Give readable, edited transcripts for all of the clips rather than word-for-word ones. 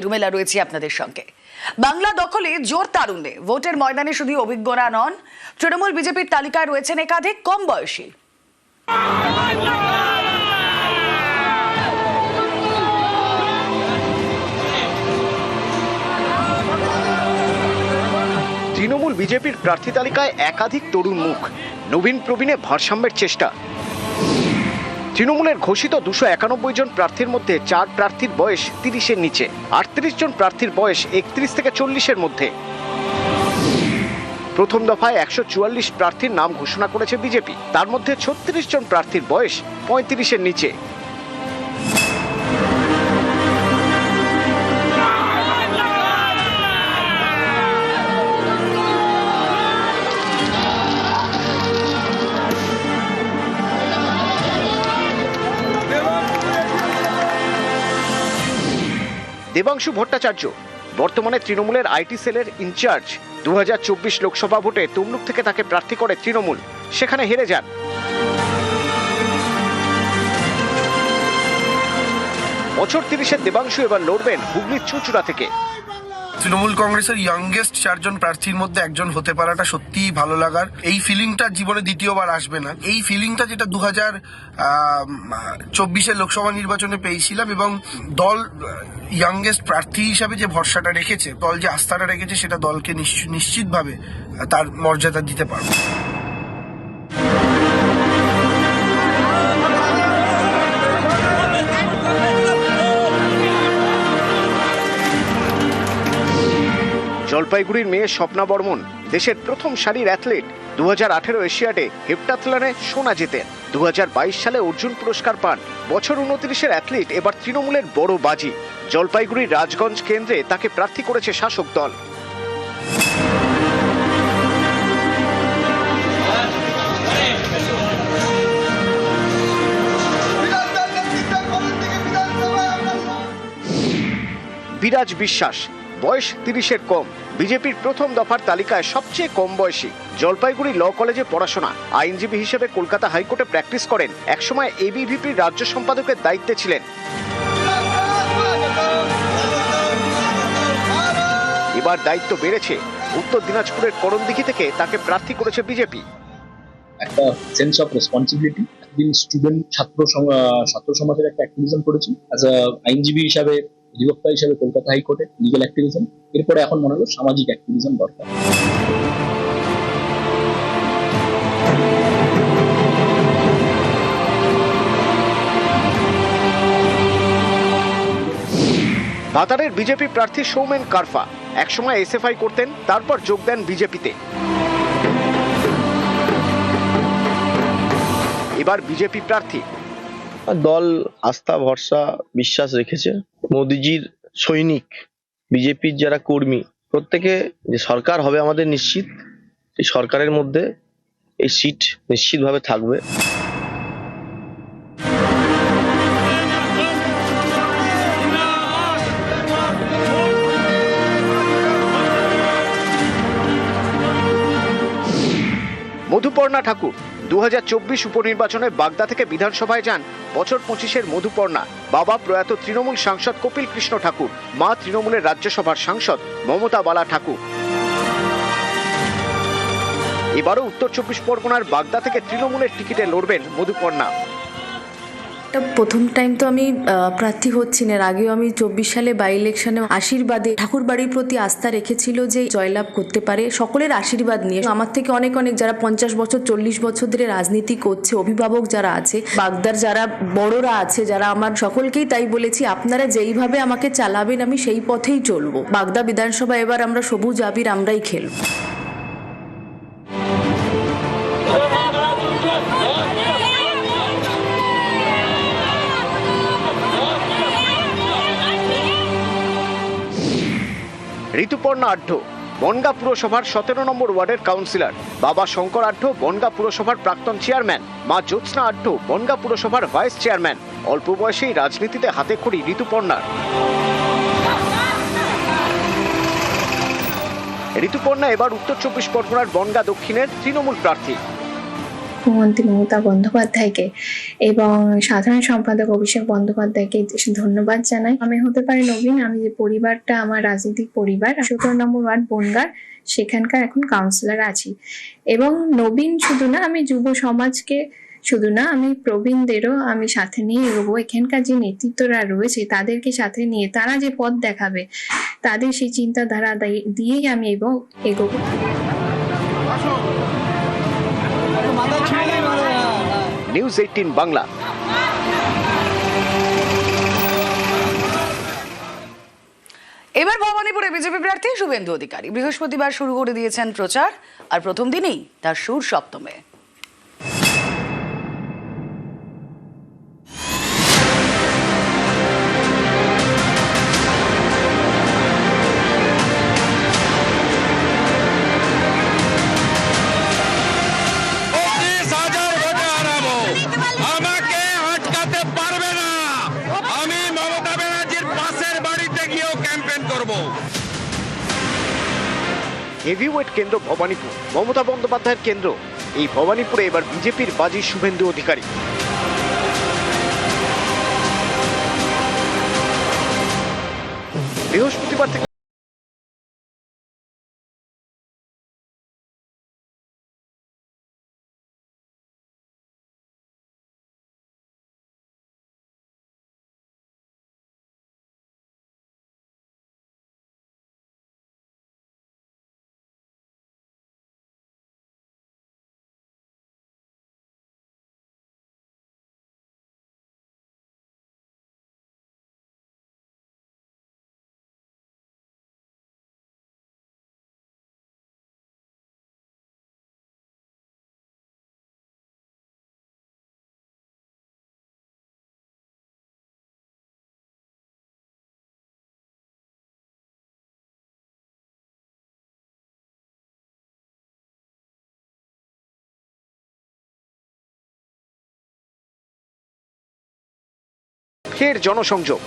রুমেলা রয়েছে আপনাদের সঙ্গে। বাংলা দখলে জোর তারুণ্যে ভোটের ময়দানে শুধু অভিজ্ঞরা নন, তৃণমূল বিজেপির তালিকায় রয়েছেন একাধিক কম বয়সী। তৃণমূল বিজেপির প্রার্থী তালিকায় একাধিক তরুণ মুখ, নবীন প্রবীণে ভারসাম্যের চেষ্টা। তৃণমূলের ঘোষিত 291 জন প্রার্থীর মধ্যে 4 প্রার্থীর বয়স 30-এর নিচে, 38 জন প্রার্থীর বয়স 31 থেকে 40-এর মধ্যে। প্রথম দফায় 144 প্রার্থীর নাম ঘোষণা করেছে বিজেপি, তার মধ্যে 36 জন প্রার্থীর বয়স 35-এর নিচে। দেবাংশু ভট্টাচার্য বর্তমানে তৃণমূলের আইটি সেলের ইনচার্জ। 2024 লোকসভা ভোটে তমলুক থেকে তাকে প্রার্থী করে তৃণমূল, সেখানে হেরে যান। বছর 30-এর দেবাংশু এবার লড়বেন হুগলির চুঁচুড়া থেকে। তৃণমূল কংগ্রেসের ইয়াংগেস্ট 4 জন প্রার্থীর মধ্যে একজন হতে পারাটা সত্যিই ভালো লাগার। এই ফিলিংটা জীবনে দ্বিতীয়বার আসবে না। এই ফিলিংটা যেটা 2024-এর লোকসভা নির্বাচনে পেয়েছিলাম, এবং দল ইয়াংগেস্ট প্রার্থী হিসাবে যে ভরসাটা রেখেছে, দল যে আস্থাটা রেখেছে, সেটা দলকে নিশ্চিতভাবে তার মর্যাদা দিতে পারবে। জলপাইগুড়ির মেয়ে স্বপ্না বর্মন দেশের প্রথম সারির অ্যাথলিট। 2018 এশিয়াডে হেপ্টাথলনে সোনা জেতেন। 2022 সালে অর্জুন পুরস্কার পান। বছর 29-এর অ্যাথলিট এবার তৃণমূলের বড় বাজি। জলপাইগুড়ির রাজগঞ্জ কেন্দ্রে তাকে প্রার্থী করেছে শাসক দল। বিরাজ বিশ্বাস বয়স 30-এর কম, বিজেপির প্রথম দফার তালিকায় সবচেয়ে কম বয়সী। জলপাইগুড়ি ল কলেজে পড়াশোনা, আইনজীবী হিসেবে কলকাতা হাইকোর্টে প্র্যাকটিস করেন। একসময় এবিভিপির রাজ্য সম্পাদকের দায়িত্বে ছিলেন। এবার দায়িত্ব বেড়েছে। উত্তর দিনাজপুরের করণদিঘি থেকে তাকে প্রার্থী করেছে বিজেপি। একটা সেন্স অফ রেসপন্সিবিলিটি, একদিন স্টুডেন্ট ছাত্র সমাজের একটা অ্যাক্টিভিজম করেছি, অ্যাজ আ আইনজীবী হিসাবে, অধিবক্তা হিসাবে কলকাতা হাইকোর্টে লিগ্যাল অ্যাক্টিভিজম। এরপরে এখন মনে হলো সামাজিক অ্যাক্টিভিজম দরকার। ভাতারের বিজেপি প্রার্থী সৌমেন কারফা একসময় এসএফআই করতেন, তারপর যোগ দেন বিজেপিতে। এবার বিজেপি প্রার্থী। দল আস্থা, ভরসা, বিশ্বাস রেখেছে। মোদিজির সৈনিক, বিজেপির যারা কর্মী, প্রত্যেকে যে সরকার হবে আমাদের নিশ্চিত, এই সরকারের মধ্যে এই সিট নিশ্চিতভাবে থাকবে। মধুপর্ণা ঠাকুর 2024 উপনির্বাচনে বাগদা থেকে বিধানসভায় যান। বছর 25-এর মধুপর্ণা বাবা প্রয়াত তৃণমূল সাংসদ কপিল কৃষ্ণ ঠাকুর, মা তৃণমূলের রাজ্যসভার সাংসদ মমতা বালা ঠাকুর। এবারও উত্তর 24 পরগনার বাগদা থেকে তৃণমূলের টিকিটে লড়বেন মধুপর্ণা। প্রথম টাইম তো আমি প্রার্থী হচ্ছি না, আগেও আমি 24 সালে বাই ইলেকশনে আশীর্বাদে ঠাকুর বাড়ির প্রতি আস্থা রেখেছিল যে জয়লাভ করতে পারে, সকলের আশীর্বাদ নিয়ে। আমার থেকে অনেক যারা 50 বছর 40 বছর ধরে রাজনীতি করছে, অভিভাবক যারা আছে, বাগদার যারা বড়রা আছে, যারা আমার, সকলকেই তাই বলেছি, আপনারা যেইভাবে আমাকে চালাবেন আমি সেই পথেই চলবো। বাগদা বিধানসভা এবার আমরা সবুজ আবির আমরাই খেলবো। ঋতুপর্ণা আঢ্য বনগাঁ পুরসভার 17 নম্বর ওয়ার্ডের কাউন্সিলর। বাবা শঙ্কর আঢ্য বনগাঁ পুরসভার প্রাক্তন চেয়ারম্যান, মা জ্যোৎস্না আঢ্য বনগাঁ পুরসভার ভাইস চেয়ারম্যান। অল্প বয়সেই রাজনীতিতে হাতেখড়ি ঋতুপর্ণার। ঋতুপর্ণা এবার উত্তর 24 পরগনার বনগাঁ দক্ষিণের তৃণমূল প্রার্থী। মুখ্যমন্ত্রী মমতা বন্দ্যোপাধ্যায়কে এবং সাধারণ সম্পাদক অভিষেক বন্দ্যোপাধ্যায়কে ধন্যবাদ জানাই। আমি হতে পারি নবীন, আমি যে পরিবারটা আমার রাজনৈতিক পরিবার 17 নম্বর ওয়ার্ড বনগাঁ, সেখানকার এখন কাউন্সিলর আছি। এবং নবীন শুধু না, আমি যুব সমাজকে শুধু না, আমি প্রবীণদেরও আমি সাথে নিয়ে এগোবো। এখানকার যে নেতৃত্বরা রয়েছে তাদেরকে সাথে নিয়ে তারা যে পথ দেখাবে, তাদের সেই চিন্তাধারা দিয়েই আমি এগোবো। নিউজ 18 বাংলা। এবার ভবানীপুরে বিজেপি প্রার্থী শুভেন্দু অধিকারী বৃহস্পতিবার শুরু করে দিয়েছেন প্রচার, আর প্রথম দিনেই তার সুর সপ্তমে। হেভিওয়েট কেন্দ্র ভবানীপুর, মমতা বন্দ্যোপাধ্যায়ের কেন্দ্র। এই ভবানীপুরে এবার বিজেপির বাজি শুভেন্দু অধিকারী। বৃহস্পতিবার থেকে ফের জনসংযোগ।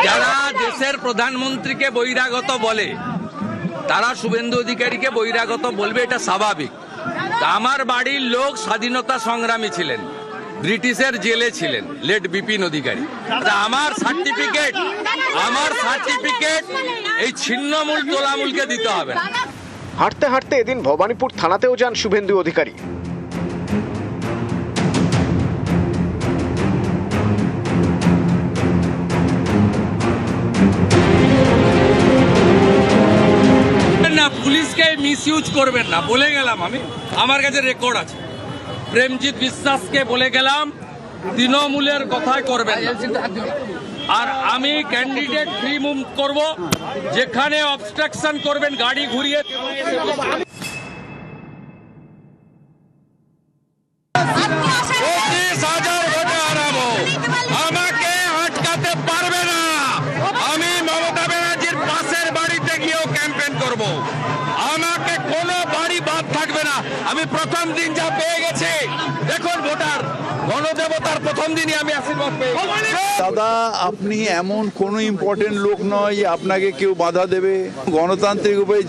যারা দেশের প্রধানমন্ত্রীকে বহিরাগত বলে তারা শুভেন্দু অধিকারীকে বহিরাগত বলবে, এটা স্বাভাবিক। আমার বাড়ির লোক স্বাধীনতা সংগ্রামী ছিলেন, ব্রিটিশের জেলে ছিলেন, লেট বিপিন অধিকারী। আমার সার্টিফিকেট এই ছিন্নমূল তোলামূলকে দিতে হবে। হাঁটতে হাঁটতে এদিন ভবানীপুর থানাতেও যান শুভেন্দু অধিকারী। না, পুলিশকে মিসইউজ করবেন না, বলে গেলাম আমি, আমার কাছে রেকর্ড আছে। প্রেমজিৎ বিশ্বাসকে বলে গেলাম তৃণমূলের কথাই করবেন না। আর আমি ক্যান্ডিডেট ফ্রি মুভ করব, যেখানে অবস্ট্রাকশন করবেন গাড়ি ঘুরিয়ে। আমাকে আটকাতে পারবে না। আমি মমতা ব্যানার্জির পাশের বাড়িতে গিয়েও ক্যাম্পেইন করব। আমাকে কোনো বাড়ি বাদ থাকবে না। আমি প্রথম দিন যা পেয়ে গেছি, দেখুন ভোটার গণদেবতার প্রথম দিনই আমি আশীর্বাদ পেয়ে গেছি। দাদা, আপনি এমন কোনো ইম্পর্টেন্ট লোক নয় যে আপনাকে কেউ বাধা দেবে। গণতান্ত্রিক উপায়ে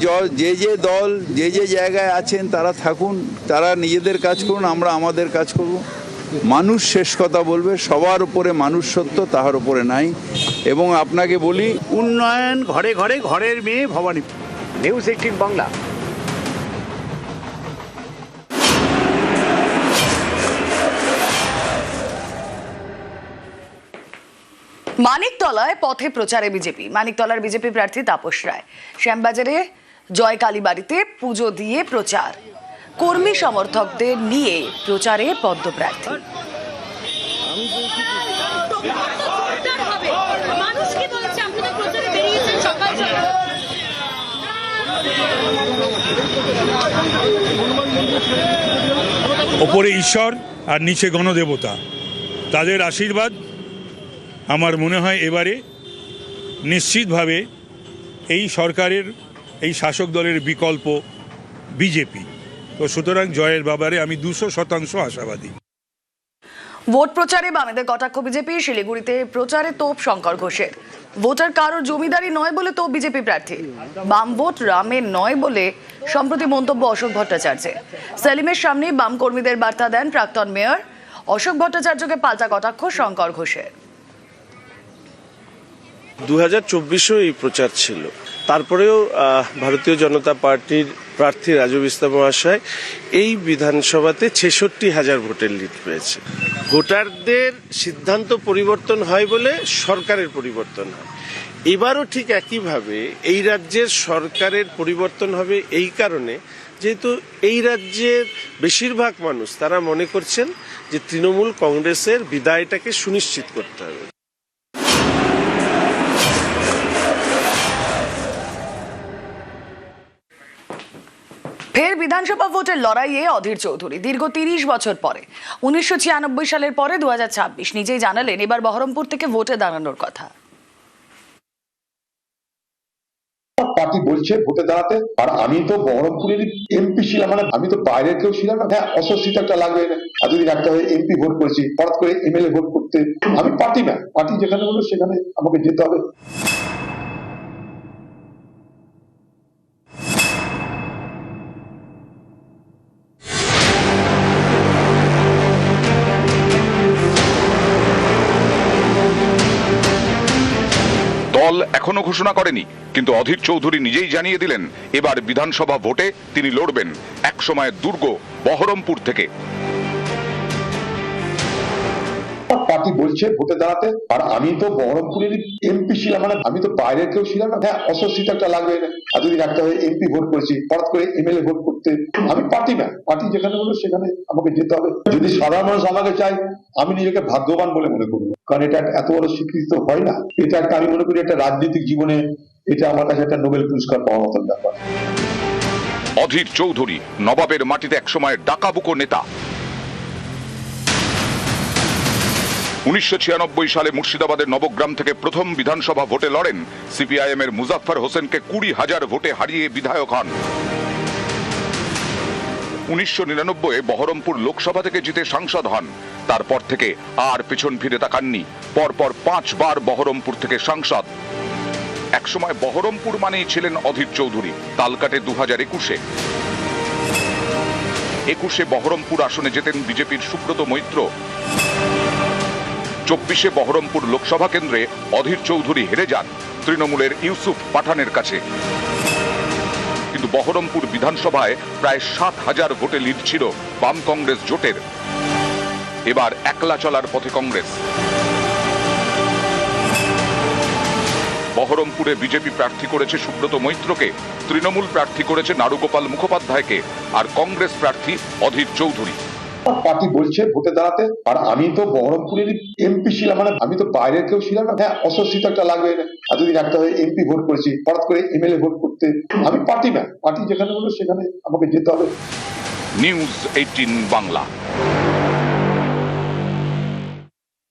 যে দল যে জায়গায় আছেন তারা থাকুন, তারা নিজেদের কাজ করুন, আমরা আমাদের কাজ করব। মানুষ শেষ কথা বলবে, সবার উপরে মানুষ সত্য, তাহার উপরে নাই। এবং আপনাকে বলি, উন্নয়ন ঘরে ঘরে, ঘরের মেয়ে ভবানীপুর। নিউজ 18 বাংলা। মানিকতলায় পথে প্রচারে বিজেপি। মানিকতলার বিজেপি প্রার্থী তাপস রায় শ্যামবাজারে জয় কালীবাড়িতে পুজো দিয়ে প্রচার। কর্মী সমর্থকদের নিয়ে প্রচারে পদ্মপ্রার্থী। ওপরে ঈশ্বর আর নিচে গণদেবতা, তাদের আশীর্বাদ আমার মনে হয় এবারে নিশ্চিতভাবে এই সরকারের, এই শাসক দলের বিকল্প বিজেপি। তো সুতরাং জয়ের ব্যাপারে আমি 200% আশাবাদী। ভোট প্রচারে বামেদের কটাক্ষ বিজেপি। শিলিগুড়িতে প্রচারে তোপ শঙ্কর ঘোষের। ভোটার কারোর জমিদারি নয় বলে তোপ বিজেপি প্রার্থী। বাম ভোট রামের নয় বলে সম্প্রতি মন্তব্য অশোক ভট্টাচার্যের। সেলিমের সামনে বাম কর্মীদের বার্তা দেন প্রাক্তন মেয়র। অশোক ভট্টাচার্যকে পাল্টা কটাক্ষ শঙ্কর ঘোষের। 2024-এও এই প্রচার ছিল, তারপরেও ভারতীয় জনতা পার্টির প্রার্থী রাজু বিস্তার মহাশয় এই বিধানসভাতে 66,000 ভোটের লিড পেয়েছে। ভোটারদের সিদ্ধান্ত পরিবর্তন হয় বলে সরকারের পরিবর্তন হয়। এবারও ঠিক একইভাবে এই রাজ্যের সরকারের পরিবর্তন হবে এই কারণে, যেহেতু এই রাজ্যের বেশিরভাগ মানুষ তারা মনে করছেন যে তৃণমূল কংগ্রেসের বিদায়টাকে সুনিশ্চিত করতে হবে। ফের বিধানসভা ভোটের লড়াইয়ে অধীর চৌধুরী। দীর্ঘ 30 বছর পরে 1996 সালের পরে 2026 নিজেই জানালেন এবার বহরমপুর থেকে ভোটে দাঁড়ানোর কথা। পার্টি বলছে ভোটে দাঁড়াতে, আর আমি তো বহরমপুরের এমপি ছিলাম, মানে আমি তো বাইরের কেউ ছিলাম না। হ্যাঁ, অস্বস্তি একটা লাগবে, এতদিন একটা হয়ে এমপি ভোট করেছি, হঠাৎ করে এমএলএ ভোট করতে। আমি পার্টি না, পার্টি যেখানে বলবো সেখানে আমাকে যেতে হবে। দল এখনো ঘোষণা করেনি, কিন্তু অধীর চৌধুরী নিজেই জানিয়ে দিলেন এবার বিধানসভা ভোটে তিনি লড়বেন এক সময়ের দুর্গ বহরমপুর থেকে। পার্টি বলছে ভোটে দাঁড়াতে, আর আমি তো বহরমপুরের এমপি ছিলাম, মানে আমি তো বাইরের কেউ ছিলাম না। হ্যাঁ, অস্বস্তি একটা লাগবে, এতদিন একটা হয়ে এমপি ভোট করেছি, হঠাৎ করে এমএলএ ভোট করতে। আমি পার্টি না, পার্টি যেখানে বলবো সেখানে আমাকে যেতে হবে। যদি সাধারণ মানুষ আমাকে চাই, আমি নিজেকে ভাগ্যবান বলে মনে করবো, কারণ এটা এত বড় স্বীকৃতি তো হয় না। এটা একটা, আমি মনে করি একটা রাজনৈতিক জীবনে এটা আমার কাছে একটা নোবেল পুরস্কার পাওয়ার মতন ব্যাপার। অধীর চৌধুরী নবাবের মাটিতে একসময় ডাকাবুকো নেতা। 1996 সালে মুর্শিদাবাদের নবগ্রাম থেকে প্রথম বিধানসভা ভোটে লড়েন। সিপিআইএম এর মুজাফফর হোসেনকে 20,000 ভোটে হারিয়ে বিধায়ক হন। 1999 বহরমপুর লোকসভা থেকে জিতে সাংসদ হন। তারপর থেকে আর পেছন ফিরে তাকাননি। পরপর 5 বার বহরমপুর থেকে সাংসদ। একসময় বহরমপুর মানেই ছিলেন অধীর চৌধুরী। তাল কাটে 2021-এ বহরমপুর আসনে যেতেন বিজেপির সুব্রত মৈত্র। 24-এ বহরমপুর লোকসভা কেন্দ্রে অধীর চৌধুরী হেরে যান তৃণমূলের ইউসুফ পাঠানের কাছে। কিন্তু বহরমপুর বিধানসভায় প্রায় 7,000 ভোটে লিড ছিল বাম কংগ্রেস জোটের। এবার একলা চলার পথে কংগ্রেস। বহরমপুরে বিজেপি প্রার্থী করেছে সুব্রত মৈত্রকে, তৃণমূল প্রার্থী করেছে নারুগোপাল মুখোপাধ্যায়কে, আর কংগ্রেস প্রার্থী অধীর চৌধুরী। পার্টি বলছে ভোটে দাঁড়াতে, আর আমি তো বহরমপুরের এমপি ছিলাম, মানে আমি তো বাইরের কেউ ছিলাম না। হ্যাঁ, অস্বস্তি একটা লাগবে, এতদিন একটা হয়ে এমপি ভোট করেছি, হঠাৎ করে এমএলএ ভোট করতে। আমি পার্টি না, পার্টি যেখানে বলবো সেখানে আমাকে যেতে হবে। নিউজ 18 বাংলা।